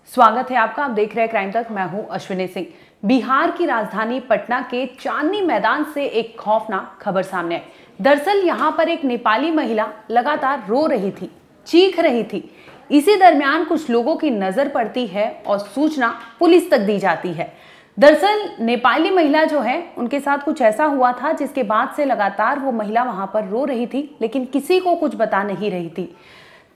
स्वागत है आपका। आप देख रहे हैं क्राइम तक। मैं हूं अश्विनी सिंह। बिहार की राजधानी पटना के चांदनी मैदान से एक खौफनाक खबर सामने आई। दरअसल यहां पर एक नेपाली महिला लगातार रो रही थी, चीख रही थी। इसी दरमियान कुछ लोगों की नजर पड़ती है और सूचना पुलिस तक दी जाती है। दरअसल नेपाली महिला जो है, उनके साथ कुछ ऐसा हुआ था जिसके बाद से लगातार वो महिला वहां पर रो रही थी, लेकिन किसी को कुछ बता नहीं रही थी।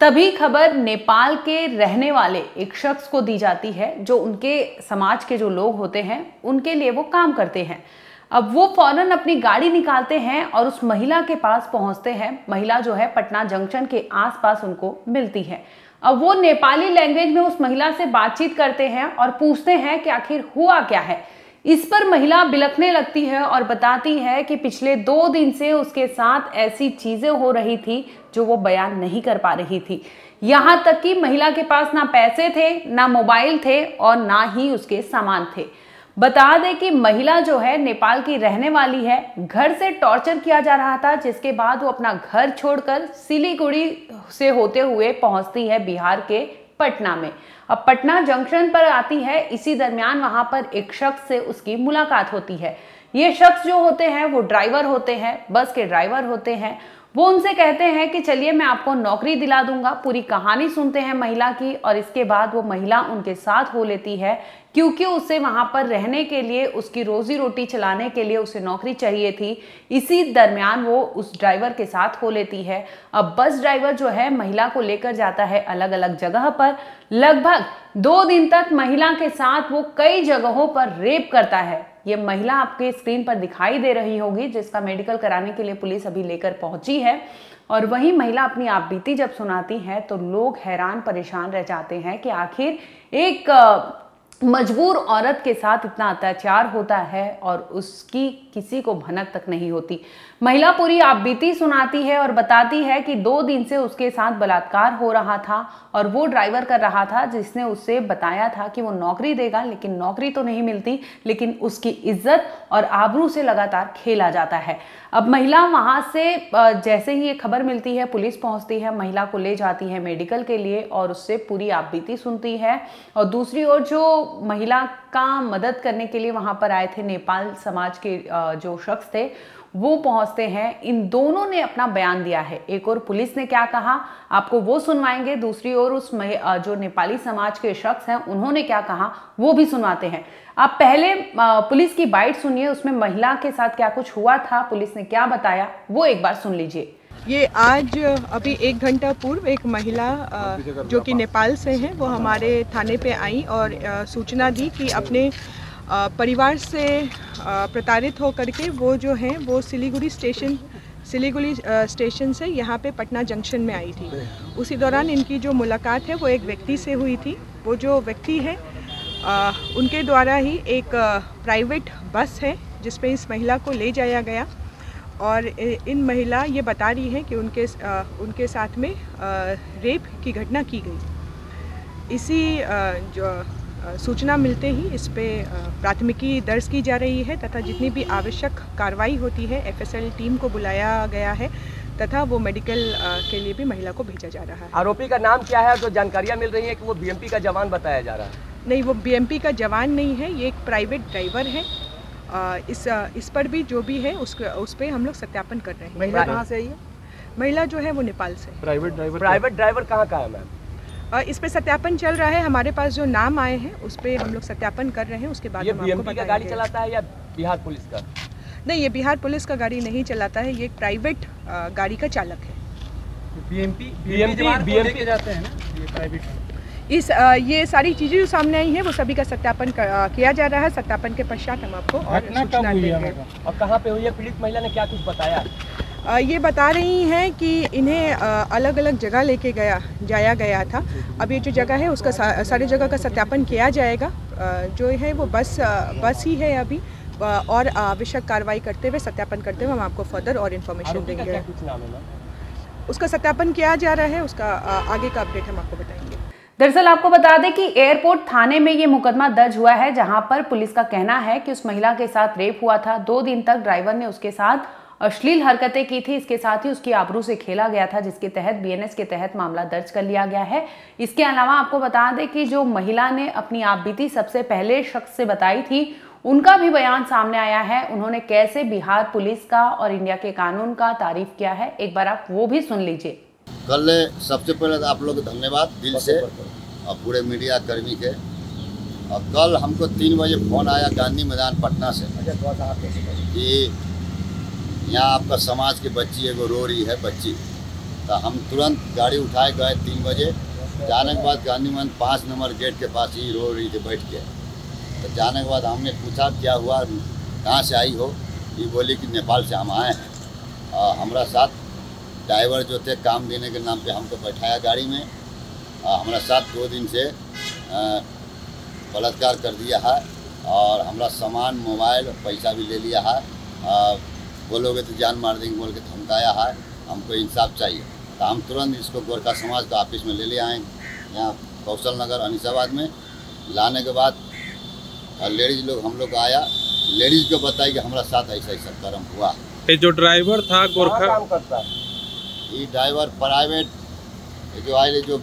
तभी खबर नेपाल के रहने वाले एक शख्स को दी जाती है, जो उनके समाज के जो लोग होते हैं उनके लिए वो काम करते हैं। अब वो फौरन अपनी गाड़ी निकालते हैं और उस महिला के पास पहुंचते हैं। महिला जो है पटना जंक्शन के आसपास उनको मिलती है। अब वो नेपाली लैंग्वेज में उस महिला से बातचीत करते हैं और पूछते हैं कि आखिर हुआ क्या है। इस पर महिला बिलखने लगती है और बताती है कि पिछले 2 दिन से उसके साथ ऐसी चीजें हो रही थी जो वो बयान नहीं कर पा रही थी। यहां तक कि महिला के पास ना पैसे थे, ना मोबाइल थे और ना ही उसके सामान थे। बता दें कि महिला जो है नेपाल की रहने वाली है। घर से टॉर्चर किया जा रहा था, जिसके बाद वो अपना घर छोड़कर सिलीगुड़ी से होते हुए पहुंचती है बिहार के पटना में। अब पटना जंक्शन पर आती है। इसी दरमियान वहां पर एक शख्स से उसकी मुलाकात होती है। ये शख्स जो होते हैं वो ड्राइवर होते हैं, बस के ड्राइवर होते हैं। वो उनसे कहते हैं कि चलिए मैं आपको नौकरी दिला दूंगा। पूरी कहानी सुनते हैं महिला की और इसके बाद वो महिला उनके साथ हो लेती है, क्योंकि उसे वहां पर रहने के लिए, उसकी रोजी रोटी चलाने के लिए उसे नौकरी चाहिए थी। इसी दरमियान वो उस ड्राइवर के साथ हो लेती है। अब बस ड्राइवर जो है महिला को लेकर जाता है अलग अलग जगह पर। लगभग 2 दिन तक महिला के साथ वो कई जगहों पर रेप करता है। ये महिला आपके स्क्रीन पर दिखाई दे रही होगी, जिसका मेडिकल कराने के लिए पुलिस अभी लेकर पहुंची है। और वही महिला अपनी आपबीती जब सुनाती है तो लोग हैरान परेशान रह जाते हैं कि आखिर एक मजबूर औरत के साथ इतना अत्याचार होता है और उसकी किसी को भनक तक नहीं होती। महिला पूरी आपबीती सुनाती है और बताती है कि 2 दिन से उसके साथ बलात्कार हो रहा था और वो ड्राइवर कर रहा था, जिसने उससे बताया था कि वो नौकरी देगा, लेकिन नौकरी तो नहीं मिलती, लेकिन उसकी इज्जत और आबरू से लगातार खेला जाता है। अब महिला वहां से जैसे ही ये खबर मिलती है, पुलिस पहुंचती है, महिला को ले जाती है मेडिकल के लिए और उससे पूरी आपबीती सुनती है। और दूसरी ओर जो महिला का मदद करने के लिए वहां पर आए थे नेपाल समाज के जो शख्स थे, वो पहुंचते हैं। इन दोनों ने अपना बयान दिया है। एक और पुलिस ने क्या कहा आपको वो सुनवाएंगे, दूसरी ओर उस जो नेपाली समाज के शख्स हैं उन्होंने क्या कहा वो भी सुनवाते हैं। आप पहले पुलिस की बाइट सुनिए, उसमें महिला के साथ क्या कुछ हुआ था, पुलिस ने क्या बताया, वो एक बार सुन लीजिए। ये आज अभी 1 घंटा पूर्व एक महिला जो कि नेपाल से हैं, वो हमारे थाने पे आई और सूचना दी कि अपने परिवार से प्रताड़ित होकर के वो जो हैं वो सिलीगुड़ी स्टेशन से यहाँ पे पटना जंक्शन में आई थी। उसी दौरान इनकी जो मुलाकात है वो एक व्यक्ति से हुई थी। वो जो व्यक्ति है उनके द्वारा ही एक प्राइवेट बस है जिसपे इस महिला को ले जाया गया और इन महिला ये बता रही है कि उनके साथ में रेप की घटना की गई। इसी जो सूचना मिलते ही इस पे प्राथमिकी दर्ज की जा रही है तथा जितनी भी आवश्यक कार्रवाई होती है FSL टीम को बुलाया गया है तथा वो मेडिकल के लिए भी महिला को भेजा जा रहा है। आरोपी का नाम क्या है? जो जानकारियां मिल रही है कि वो BMP का जवान बताया जा रहा है। नहीं, वो BMP का जवान नहीं है, ये एक प्राइवेट ड्राइवर है। इस पर भी जो भी है उस पर हम लोग सत्यापन कर रहे हैं। महिला कहाँ से आई है? महिला जो है वो नेपाल से। प्राइवेट ड्राइवर कहाँ का है मैम? इस पे सत्यापन चल रहा है। हमारे पास जो नाम आए हैं उस पे हम लोग सत्यापन कर रहे हैं। उसके बाद ये हम आपको BMP का गाड़ी चलाता है या बिहार पुलिस का? नहीं, ये बिहार पुलिस का गाड़ी नहीं चलाता है, ये एक प्राइवेट गाड़ी का चालक है। BMP जाते हैं ना, ये प्राइवेट। ये सारी चीज़ें जो सामने आई हैं वो सभी का सत्यापन किया जा रहा है। सत्यापन के पश्चात हम आपको और सूचना देंगे। और कहाँ पे हुई है? पीड़ित महिला ने क्या कुछ बताया? ये बता रही हैं कि इन्हें अलग अलग जगह लेके जाया गया था। अब ये जो जगह है उसका सारी जगह का सत्यापन किया जाएगा। जो है वो बस ही है अभी, और आवश्यक कार्रवाई करते हुए, सत्यापन करते हुए हम आपको फर्दर और इन्फॉर्मेशन देंगे। क्या कुछ नाम है? उसका सत्यापन किया जा रहा है, उसका आगे का अपडेट हम आपको बताएंगे। दरअसल आपको बता दें कि एयरपोर्ट थाने में ये मुकदमा दर्ज हुआ है, जहां पर पुलिस का कहना है कि उस महिला के साथ रेप हुआ था। 2 दिन तक ड्राइवर ने उसके साथ अश्लील हरकतें की थी। इसके साथ ही उसकी आबरू से खेला गया था, जिसके तहत बीएनएस के तहत मामला दर्ज कर लिया गया है। इसके अलावा आपको बता दें कि जो महिला ने अपनी आपबीती सबसे पहले शख्स से बताई थी, उनका भी बयान सामने आया है। उन्होंने कैसे बिहार पुलिस का और इंडिया के कानून का तारीफ किया है, एक बार आप वो भी सुन लीजिए। कल सबसे पहले आप लोग धन्यवाद दिल से और पूरे मीडिया कर्मी के। और कल हमको 3 बजे फ़ोन आया गांधी मैदान पटना से कि यहाँ आपका समाज की बच्ची एगो रो रही है बच्ची। तो हम तुरंत गाड़ी उठाए गए 3 बजे। जाने के बाद गांधी मैदान 5 नंबर गेट के पास ही रो रही थी बैठ के। तो जाने के बाद हमने पूछा क्या हुआ, कहाँ से आई हो? ये बोली कि नेपाल से हम आए हैं। और हमारा साथ ड्राइवर जो थे काम देने के नाम पे हमको बैठाया गाड़ी में। हमारा साथ 2 दिन से बलात्कार कर दिया है और हमारा सामान मोबाइल पैसा भी ले लिया है। बोलोगे तो जान मार देंगे बोल के धमकाया है। हमको इंसाफ चाहिए। तो हम तुरंत इसको गोरखा समाज का ऑफिस में ले आएंगे, यहाँ कौशल नगर अनिसाबाद में। लाने के बाद लेडीज़ लोग हम लोग आया, लेडीज़ को बताई कि हमारा साथ ऐसा ऐसा कर्म हुआ। ये जो ड्राइवर था गोरखा काम करता है, ये ड्राइवर प्राइवेट जो आए जो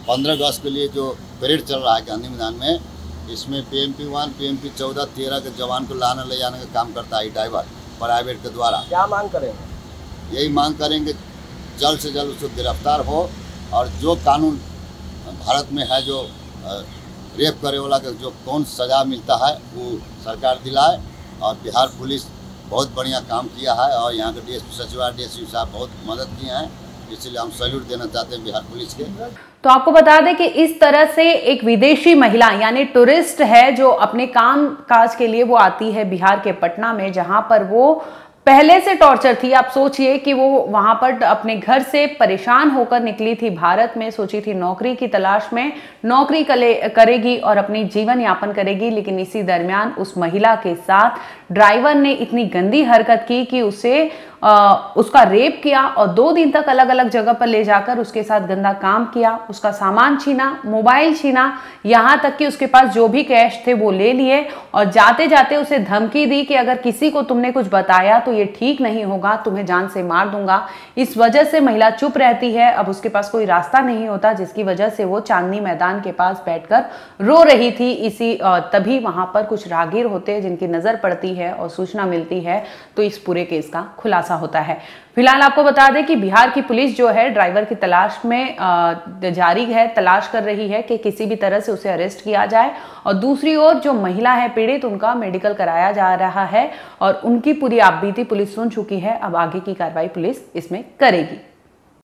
15 अगस्त के लिए जो परेड चल रहा है गांधी मैदान में, इसमें PMP 1, PMP 14, 13 के जवान को लाने ले जाने का काम करता है ड्राइवर प्राइवेट के द्वारा। क्या मांग करेंगे? यही मांग करेंगे जल्द से जल्द उसको गिरफ्तार हो और जो कानून भारत में है, जो रेप करे वाला का जो कौन सज़ा मिलता है वो सरकार दिलाए। और बिहार पुलिस बहुत बढ़िया काम किया है और यहाँ के DSP सचिवालय DSP साहब बहुत मदद किए हैं, इसलिए हम सैल्यूट देना चाहते हैं बिहार पुलिस के। तो आपको बता दें कि इस तरह से एक विदेशी महिला यानी टूरिस्ट है जो अपने काम काज के लिए वो आती है बिहार के पटना में, जहां पर वो पहले से टॉर्चर थी। आप सोचिए कि वो वहां पर अपने घर से परेशान होकर निकली थी भारत में, सोची थी नौकरी की तलाश में नौकरी करेगी और अपनी जीवन यापन करेगी। लेकिन इसी दरमियान उस महिला के साथ ड्राइवर ने इतनी गंदी हरकत की कि उसका रेप किया और 2 दिन तक अलग अलग जगह पर ले जाकर उसके साथ गंदा काम किया, उसका सामान छीना, मोबाइल छीना, यहाँ तक कि उसके पास जो भी कैश थे वो ले लिए और जाते जाते उसे धमकी दी कि अगर किसी को तुमने कुछ बताया तो ये ठीक नहीं होगा, तुम्हें जान से मार दूंगा। इस वजह से महिला चुप रहती है। अब उसके पास कोई रास्ता नहीं होता, जिसकी वजह से वो चांदनी मैदान के पास बैठकर रो रही थी। तभी वहां पर कुछ राहगीर होते हैं जिनकी नजर पड़ती है और सूचना मिलती है, तो इस पूरे केस का खुलासा होता है। फिलहाल आपको बता दें कि बिहार की पुलिस जो है ड्राइवर की तलाश में जारी है, तलाश कर रही है कि किसी भी तरह से उसे अरेस्ट किया जाए। और दूसरी ओर जो महिला है पीड़ित, उनका मेडिकल कराया जा रहा है और उनकी पूरी आपबीती पुलिस सुन चुकी है। अब आगे की कार्रवाई पुलिस इसमें करेगी।